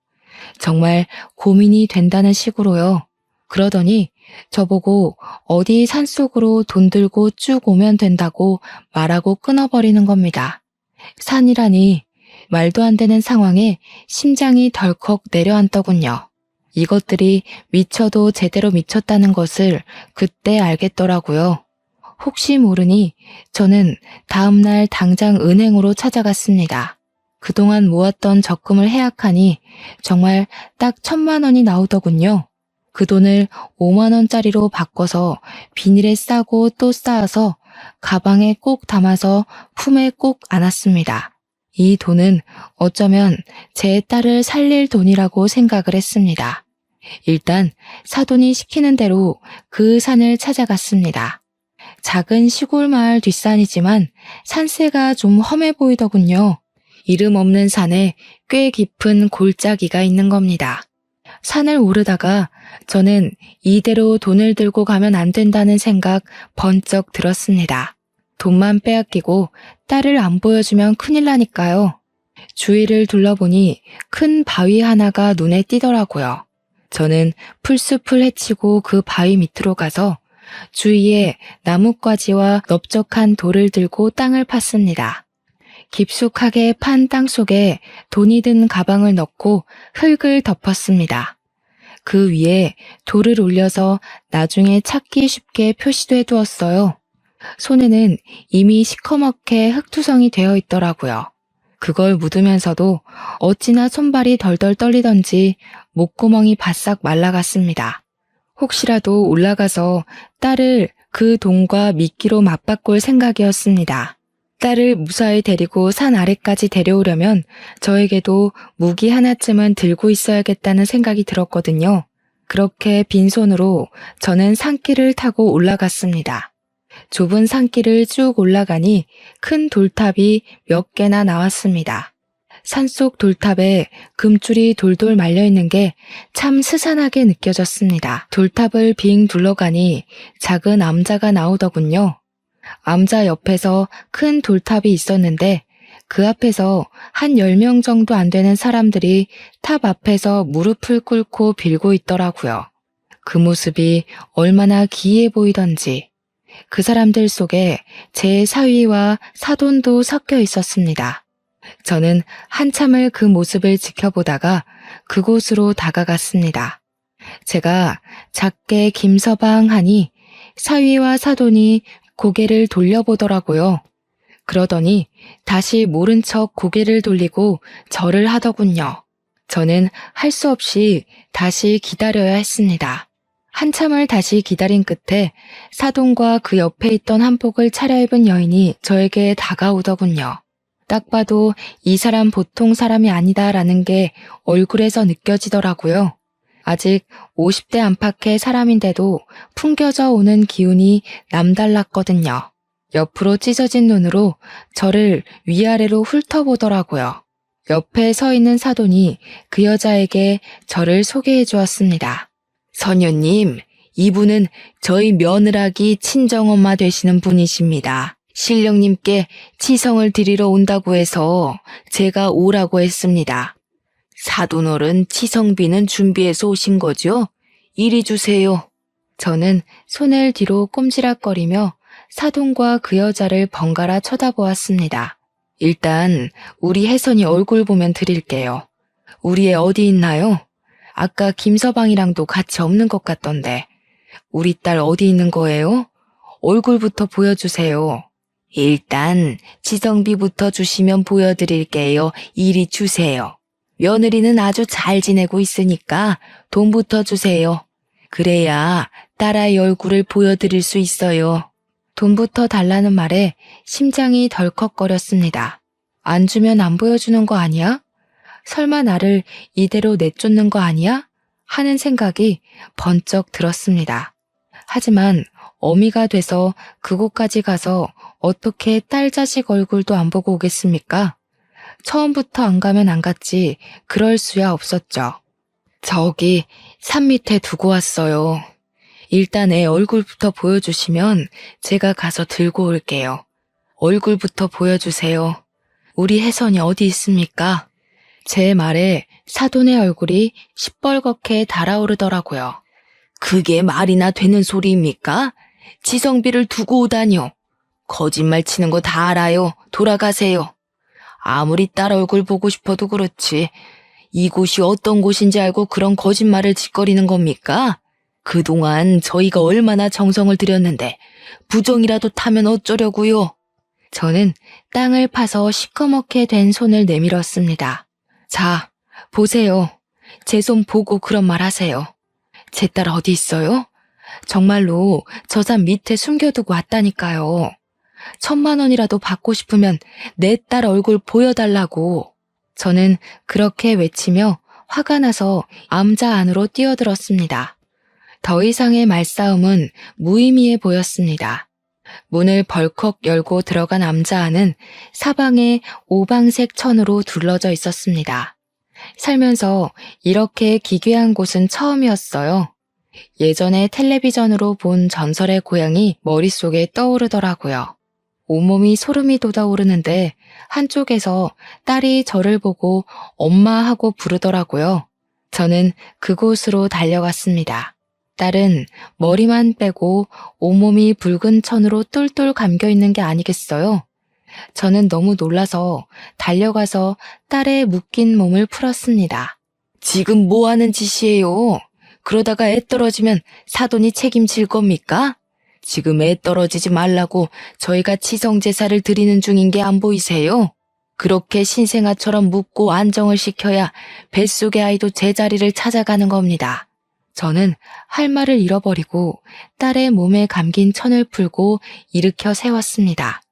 S1: 정말 고민이 된다는 식으로요. 그러더니 저보고 어디 산속으로 돈 들고 쭉 오면 된다고 말하고 끊어버리는 겁니다. 산이라니 말도 안 되는 상황에 심장이 덜컥 내려앉더군요. 이것들이 미쳐도 제대로 미쳤다는 것을 그때 알겠더라고요. 혹시 모르니 저는 다음날 당장 은행으로 찾아갔습니다. 그동안 모았던 적금을 해약하니 정말 딱 1,000만 원이 나오더군요. 그 돈을 5만 원짜리로 바꿔서 비닐에 싸고 또 쌓아서 가방에 꼭 담아서 품에 꼭 안았습니다. 이 돈은 어쩌면 제 딸을 살릴 돈이라고 생각을 했습니다. 일단 사돈이 시키는 대로 그 산을 찾아갔습니다. 작은 시골 마을 뒷산이지만 산세가 좀 험해 보이더군요. 이름 없는 산에 꽤 깊은 골짜기가 있는 겁니다. 산을 오르다가 저는 이대로 돈을 들고 가면 안 된다는 생각 번쩍 들었습니다. 돈만 빼앗기고 딸을 안 보여주면 큰일 나니까요. 주위를 둘러보니 큰 바위 하나가 눈에 띄더라고요. 저는 풀숲을 헤치고 그 바위 밑으로 가서 주위에 나뭇가지와 넓적한 돌을 들고 땅을 팠습니다. 깊숙하게 판 땅 속에 돈이 든 가방을 넣고 흙을 덮었습니다. 그 위에 돌을 올려서 나중에 찾기 쉽게 표시도 해두었어요. 손에는 이미 시커멓게 흙투성이 되어 있더라고요. 그걸 묻으면서도 어찌나 손발이 덜덜 떨리던지 목구멍이 바싹 말라갔습니다. 혹시라도 올라가서 딸을 그 돈과 미끼로 맞바꿀 생각이었습니다. 딸을 무사히 데리고 산 아래까지 데려오려면 저에게도 무기 하나쯤은 들고 있어야겠다는 생각이 들었거든요. 그렇게 빈손으로 저는 산길을 타고 올라갔습니다. 좁은 산길을 쭉 올라가니 큰 돌탑이 몇 개나 나왔습니다. 산속 돌탑에 금줄이 돌돌 말려있는 게 참 스산하게 느껴졌습니다. 돌탑을 빙 둘러가니 작은 암자가 나오더군요. 암자 옆에서 큰 돌탑이 있었는데 그 앞에서 한 10명 정도 안 되는 사람들이 탑 앞에서 무릎을 꿇고 빌고 있더라고요. 그 모습이 얼마나 기이해 보이던지 그 사람들 속에 제 사위와 사돈도 섞여 있었습니다. 저는 한참을 그 모습을 지켜보다가 그곳으로 다가갔습니다. 제가 작게 김서방 하니 사위와 사돈이 고개를 돌려보더라고요. 그러더니 다시 모른 척 고개를 돌리고 절을 하더군요. 저는 할 수 없이 다시 기다려야 했습니다. 한참을 다시 기다린 끝에 사돈과 그 옆에 있던 한복을 차려입은 여인이 저에게 다가오더군요. 딱 봐도 이 사람 보통 사람이 아니다라는 게 얼굴에서 느껴지더라고요. 아직 50대 안팎의 사람인데도 풍겨져 오는 기운이 남달랐거든요. 옆으로 찢어진 눈으로 저를 위아래로 훑어보더라고요. 옆에 서 있는 사돈이 그 여자에게 저를 소개해 주었습니다. 선녀님, 이분은 저희 며느라기 친정엄마 되시는 분이십니다. 신령님께 치성을 드리러 온다고 해서 제가 오라고 했습니다. 사돈어른 치성비는 준비해서 오신 거죠? 이리 주세요. 저는 손을 뒤로 꼼지락거리며 사돈과 그 여자를 번갈아 쳐다보았습니다. 일단 우리 혜선이 얼굴 보면 드릴게요. 우리 애 어디 있나요? 아까 김서방이랑도 같이 없는 것 같던데. 우리 딸 어디 있는 거예요? 얼굴부터 보여주세요. 일단 치성비부터 주시면 보여드릴게요. 이리 주세요. 며느리는 아주 잘 지내고 있으니까 돈부터 주세요. 그래야 딸아이 얼굴을 보여드릴 수 있어요. 돈부터 달라는 말에 심장이 덜컥거렸습니다. 안 주면 안 보여주는 거 아니야? 설마 나를 이대로 내쫓는 거 아니야? 하는 생각이 번쩍 들었습니다. 하지만 어미가 돼서 그곳까지 가서 어떻게 딸 자식 얼굴도 안 보고 오겠습니까? 처음부터 안 가면 안 갔지 그럴 수야 없었죠. 저기 산 밑에 두고 왔어요. 일단 애 얼굴부터 보여주시면 제가 가서 들고 올게요. 얼굴부터 보여주세요. 우리 혜선이 어디 있습니까? 제 말에 사돈의 얼굴이 시뻘겋게 달아오르더라고요. 그게 말이나 되는 소리입니까? 지성비를 두고 오다뇨. 거짓말 치는 거 다 알아요. 돌아가세요. 아무리 딸 얼굴 보고 싶어도 그렇지. 이곳이 어떤 곳인지 알고 그런 거짓말을 짓거리는 겁니까? 그동안 저희가 얼마나 정성을 들였는데 부정이라도 타면 어쩌려고요? 저는 땅을 파서 시커멓게 된 손을 내밀었습니다. 자, 보세요. 제 손 보고 그런 말 하세요. 제 딸 어디 있어요? 정말로 저 산 밑에 숨겨두고 왔다니까요. 1,000만 원이라도 받고 싶으면 내 딸 얼굴 보여달라고. 저는 그렇게 외치며 화가 나서 암자 안으로 뛰어들었습니다. 더 이상의 말싸움은 무의미해 보였습니다. 문을 벌컥 열고 들어간 암자 안은 사방에 오방색 천으로 둘러져 있었습니다. 살면서 이렇게 기괴한 곳은 처음이었어요. 예전에 텔레비전으로 본 전설의 고향이 머릿속에 떠오르더라고요. 온몸이 소름이 돋아오르는데 한쪽에서 딸이 저를 보고 엄마 하고 부르더라고요. 저는 그곳으로 달려갔습니다. 딸은 머리만 빼고 온몸이 붉은 천으로 똘똘 감겨있는 게 아니겠어요? 저는 너무 놀라서 달려가서 딸의 묶인 몸을 풀었습니다. 지금 뭐 하는 짓이에요? 그러다가 애 떨어지면 사돈이 책임질 겁니까? 지금 애 떨어지지 말라고 저희가 치성제사를 드리는 중인 게 안 보이세요? 그렇게 신생아처럼 묻고 안정을 시켜야 뱃속의 아이도 제자리를 찾아가는 겁니다. 저는 할 말을 잃어버리고 딸의 몸에 감긴 천을 풀고 일으켜 세웠습니다.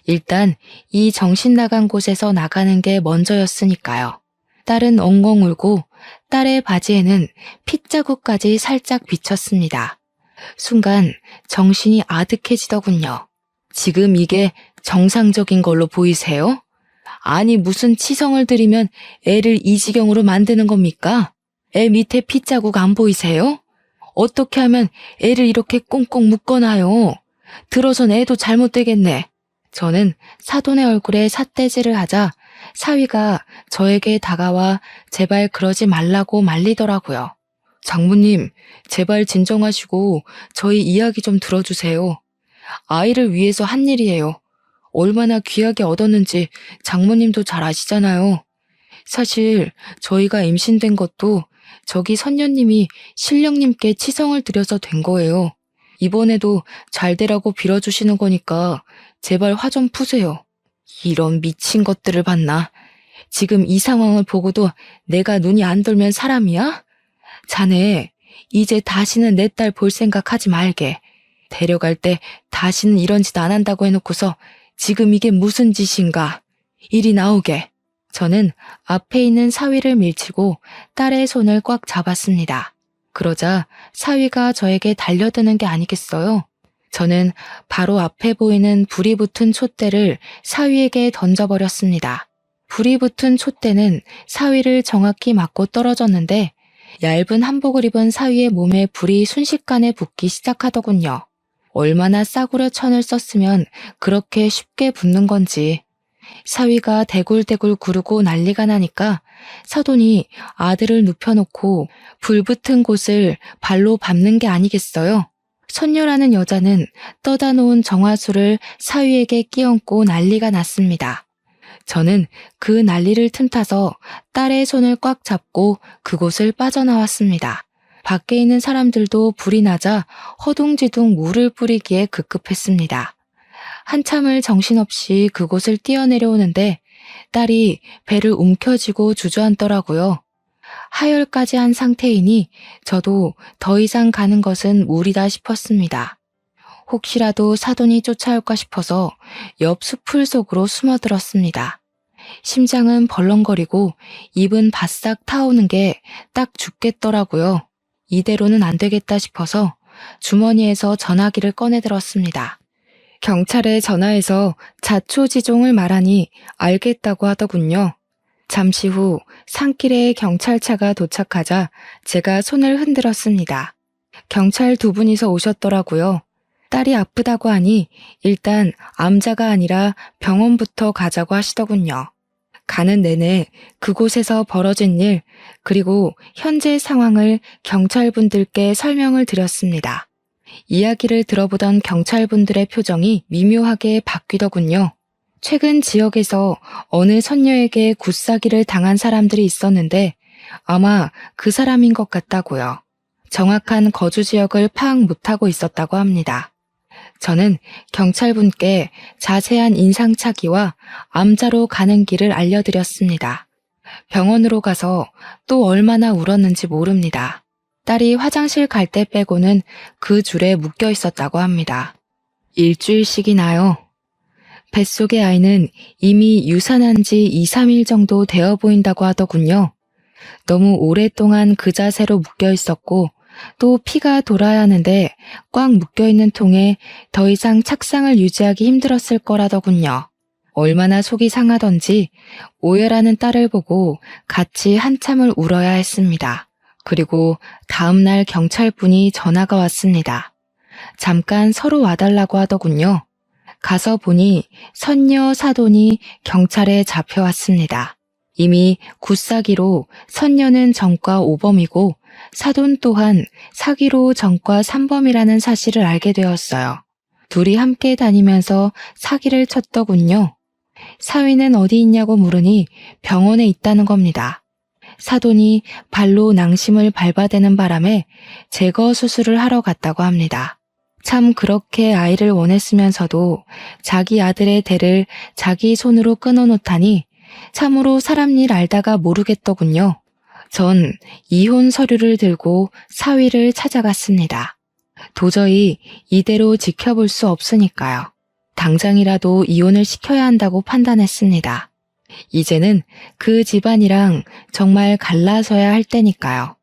S1: 일단 이 정신 나간 곳에서 나가는 게 먼저였으니까요. 딸은 엉엉 울고 딸의 바지에는 핏자국까지 살짝 비쳤습니다. 순간 정신이 아득해지더군요. 지금 이게 정상적인 걸로 보이세요? 아니 무슨 치성을 들이면 애를 이 지경으로 만드는 겁니까? 애 밑에 핏자국 안 보이세요? 어떻게 하면 애를 이렇게 꽁꽁 묶어놔요? 들어선 애도 잘못되겠네. 저는 사돈의 얼굴에 삿대질을 하자 사위가 저에게 다가와 제발 그러지 말라고 말리더라고요. 장모님, 제발 진정하시고 저희 이야기 좀 들어주세요. 아이를 위해서 한 일이에요. 얼마나 귀하게 얻었는지 장모님도 잘 아시잖아요. 사실 저희가 임신된 것도 저기 선녀님이 신령님께 치성을 드려서 된 거예요. 이번에도 잘 되라고 빌어주시는 거니까 제발 화 좀 푸세요. 이런 미친 것들을 봤나? 지금 이 상황을 보고도 내가 눈이 안 돌면 사람이야? 자네, 이제 다시는 내 딸 볼 생각하지 말게. 데려갈 때 다시는 이런 짓 안 한다고 해놓고서 지금 이게 무슨 짓인가? 이리 나오게. 저는 앞에 있는 사위를 밀치고 딸의 손을 꽉 잡았습니다. 그러자 사위가 저에게 달려드는 게 아니겠어요? 저는 바로 앞에 보이는 불이 붙은 촛대를 사위에게 던져버렸습니다. 불이 붙은 촛대는 사위를 정확히 맞고 떨어졌는데 얇은 한복을 입은 사위의 몸에 불이 순식간에 붙기 시작하더군요. 얼마나 싸구려 천을 썼으면 그렇게 쉽게 붙는 건지. 사위가 대굴대굴 구르고 난리가 나니까 사돈이 아들을 눕혀놓고 불붙은 곳을 발로 밟는 게 아니겠어요? 선녀라는 여자는 떠다 놓은 정화수를 사위에게 끼얹고 난리가 났습니다. 저는 그 난리를 틈타서 딸의 손을 꽉 잡고 그곳을 빠져나왔습니다. 밖에 있는 사람들도 불이 나자 허둥지둥 물을 뿌리기에 급급했습니다. 한참을 정신없이 그곳을 뛰어내려오는데 딸이 배를 움켜쥐고 주저앉더라고요. 하혈까지 한 상태이니 저도 더 이상 가는 것은 무리다 싶었습니다. 혹시라도 사돈이 쫓아올까 싶어서 옆 수풀 속으로 숨어들었습니다. 심장은 벌렁거리고 입은 바싹 타오는 게 딱 죽겠더라고요. 이대로는 안 되겠다 싶어서 주머니에서 전화기를 꺼내들었습니다. 경찰에 전화해서 자초지종을 말하니 알겠다고 하더군요. 잠시 후 산길에 경찰차가 도착하자 제가 손을 흔들었습니다. 경찰 2분이서 오셨더라고요. 딸이 아프다고 하니 일단 암자가 아니라 병원부터 가자고 하시더군요. 가는 내내 그곳에서 벌어진 일, 그리고 현재 상황을 경찰분들께 설명을 드렸습니다. 이야기를 들어보던 경찰분들의 표정이 미묘하게 바뀌더군요. 최근 지역에서 어느 선녀에게 굿사기를 당한 사람들이 있었는데 아마 그 사람인 것 같다고요. 정확한 거주 지역을 파악 못하고 있었다고 합니다. 저는 경찰분께 자세한 인상착의와 암자로 가는 길을 알려드렸습니다. 병원으로 가서 또 얼마나 울었는지 모릅니다. 딸이 화장실 갈 때 빼고는 그 줄에 묶여 있었다고 합니다. 일주일씩이나요. 뱃속의 아이는 이미 유산한 지 2, 3일 정도 되어 보인다고 하더군요. 너무 오랫동안 그 자세로 묶여 있었고 또 피가 돌아야 하는데 꽉 묶여 있는 통에 더 이상 착상을 유지하기 힘들었을 거라더군요. 얼마나 속이 상하던지 오열하는 딸을 보고 같이 한참을 울어야 했습니다. 그리고 다음날 경찰분이 전화가 왔습니다. 잠깐 서로 와달라고 하더군요. 가서 보니 선녀 사돈이 경찰에 잡혀왔습니다. 이미 굿사기로 선녀는 전과 5범이고 사돈 또한 사기로 전과 3범이라는 사실을 알게 되었어요. 둘이 함께 다니면서 사기를 쳤더군요. 사위는 어디 있냐고 물으니 병원에 있다는 겁니다. 사돈이 발로 낭심을 밟아대는 바람에 제거 수술을 하러 갔다고 합니다. 참 그렇게 아이를 원했으면서도 자기 아들의 대를 자기 손으로 끊어놓다니 참으로 사람 일 알다가 모르겠더군요. 전 이혼 서류를 들고 사위를 찾아갔습니다. 도저히 이대로 지켜볼 수 없으니까요. 당장이라도 이혼을 시켜야 한다고 판단했습니다. 이제는 그 집안이랑 정말 갈라서야 할 때니까요.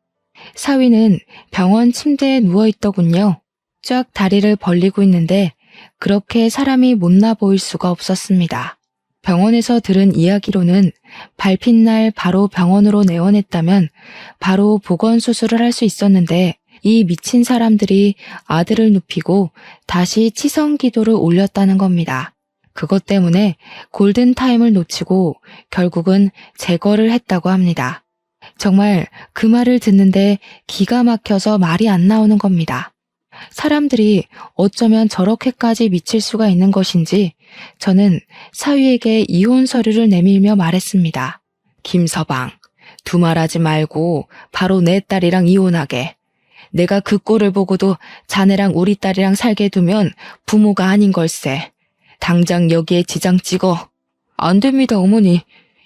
S1: 사위는 병원 침대에 누워있더군요. 쫙 다리를 벌리고 있는데 그렇게 사람이 못나 보일 수가 없었습니다. 병원에서 들은 이야기로는 밟힌 날 바로 병원으로 내원했다면 바로 보건 수술을 할 수 있었는데 이 미친 사람들이 아들을 눕히고 다시 치성 기도를 올렸다는 겁니다. 그것 때문에 골든타임을 놓치고 결국은 제거를 했다고 합니다. 정말 그 말을 듣는데 기가 막혀서 말이 안 나오는 겁니다. 사람들이 어쩌면 저렇게까지 미칠 수가 있는 것인지 저는 사위에게 이혼 서류를 내밀며 말했습니다. 김서방, 두말하지 말고 바로 내 딸이랑 이혼하게. 내가 그 꼴을 보고도 자네랑 우리 딸이랑 살게 두면 부모가 아닌 걸세. 당장 여기에 지장 찍어. 안 됩니다, 어머니.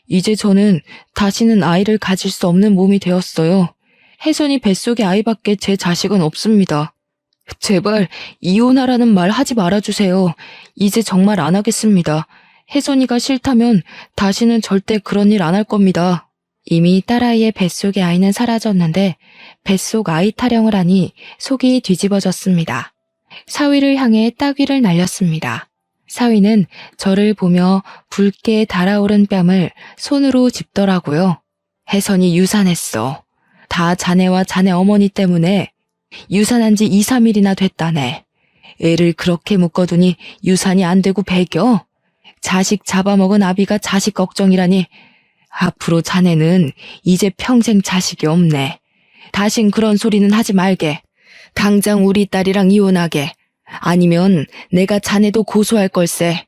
S1: 이제 저는 다시는 아이를 가질 수 없는 몸이 되었어요. 혜선이 뱃속에 아이밖에 제 자식은 없습니다. 제발 이혼하라는 말 하지 말아주세요. 이제 정말 안 하겠습니다. 혜선이가 싫다면 다시는 절대 그런 일 안 할 겁니다. 이미 딸아이의 뱃속의 아이는 사라졌는데 뱃속 아이 타령을 하니 속이 뒤집어졌습니다. 사위를 향해 따귀를 날렸습니다. 사위는 저를 보며 붉게 달아오른 뺨을 손으로 짚더라고요. 혜선이 유산했어. 다 자네와 자네 어머니 때문에 유산한 지 2, 3일이나 됐다네. 애를 그렇게 묶어두니 유산이 안 되고 배겨? 자식 잡아먹은 아비가 자식 걱정이라니. 앞으로 자네는 이제 평생 자식이 없네. 다신 그런 소리는 하지 말게. 당장 우리 딸이랑 이혼하게. 아니면 내가 자네도 고소할 걸세.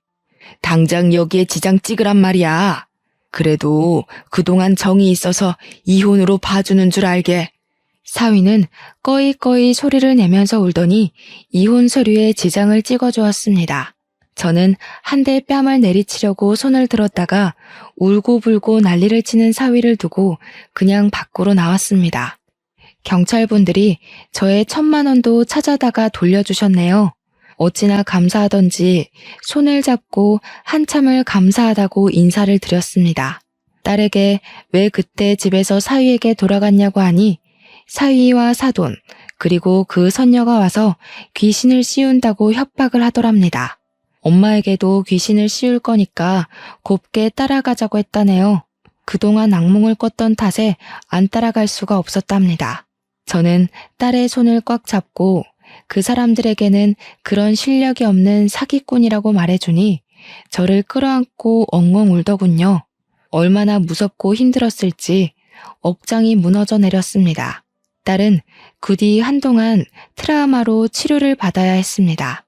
S1: 당장 여기에 지장 찍으란 말이야. 그래도 그동안 정이 있어서 이혼으로 봐주는 줄 알게. 사위는 꺼이꺼이 소리를 내면서 울더니 이혼 서류에 지장을 찍어주었습니다. 저는 한 대 뺨을 내리치려고 손을 들었다가 울고불고 난리를 치는 사위를 두고 그냥 밖으로 나왔습니다. 경찰분들이 저의 1,000만 원도 찾아다가 돌려주셨네요. 어찌나 감사하던지 손을 잡고 한참을 감사하다고 인사를 드렸습니다. 딸에게 왜 그때 집에서 사위에게 돌아갔냐고 하니 사위와 사돈 그리고 그 선녀가 와서 귀신을 씌운다고 협박을 하더랍니다. 엄마에게도 귀신을 씌울 거니까 곱게 따라가자고 했다네요. 그동안 악몽을 꿨던 탓에 안 따라갈 수가 없었답니다. 저는 딸의 손을 꽉 잡고 그 사람들에게는 그런 실력이 없는 사기꾼이라고 말해주니 저를 끌어안고 엉엉 울더군요. 얼마나 무섭고 힘들었을지 억장이 무너져 내렸습니다. 딸은 그 뒤 한동안 트라우마로 치료를 받아야 했습니다.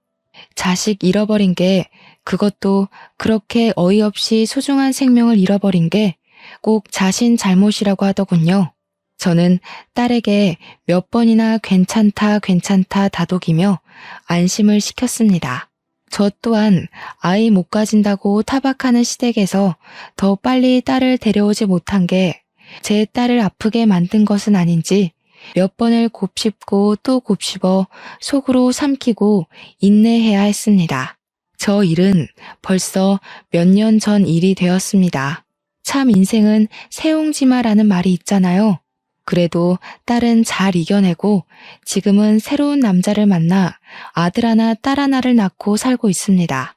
S1: 자식 잃어버린 게, 그것도 그렇게 어이없이 소중한 생명을 잃어버린 게 꼭 자신 잘못이라고 하더군요. 저는 딸에게 몇 번이나 괜찮다 괜찮다 다독이며 안심을 시켰습니다. 저 또한 아이 못 가진다고 타박하는 시댁에서 더 빨리 딸을 데려오지 못한 게 제 딸을 아프게 만든 것은 아닌지 몇 번을 곱씹고 또 곱씹어 속으로 삼키고 인내해야 했습니다. 저 일은 벌써 몇 년 전 일이 되었습니다. 참 인생은 새옹지마라는 말이 있잖아요. 그래도 딸은 잘 이겨내고 지금은 새로운 남자를 만나 아들 하나 딸 하나를 낳고 살고 있습니다.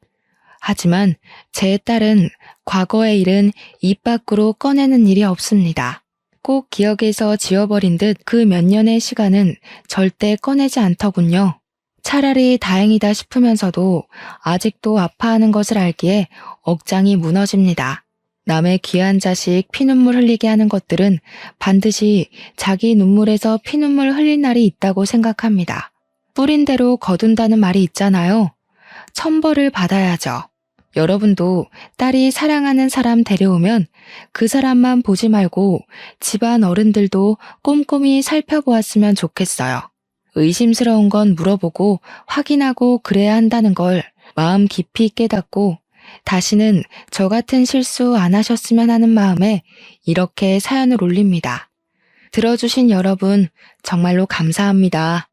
S1: 하지만 제 딸은 과거의 일은 입 밖으로 꺼내는 일이 없습니다. 꼭 기억에서 지워버린 듯 그 몇 년의 시간은 절대 꺼내지 않더군요. 차라리 다행이다 싶으면서도 아직도 아파하는 것을 알기에 억장이 무너집니다. 남의 귀한 자식 피눈물 흘리게 하는 것들은 반드시 자기 눈물에서 피눈물 흘릴 날이 있다고 생각합니다. 뿌린 대로 거둔다는 말이 있잖아요. 천벌을 받아야죠. 여러분도 딸이 사랑하는 사람 데려오면 그 사람만 보지 말고 집안 어른들도 꼼꼼히 살펴보았으면 좋겠어요. 의심스러운 건 물어보고 확인하고 그래야 한다는 걸 마음 깊이 깨닫고 다시는 저 같은 실수 안 하셨으면 하는 마음에 이렇게 사연을 올립니다. 들어주신 여러분 정말로 감사합니다.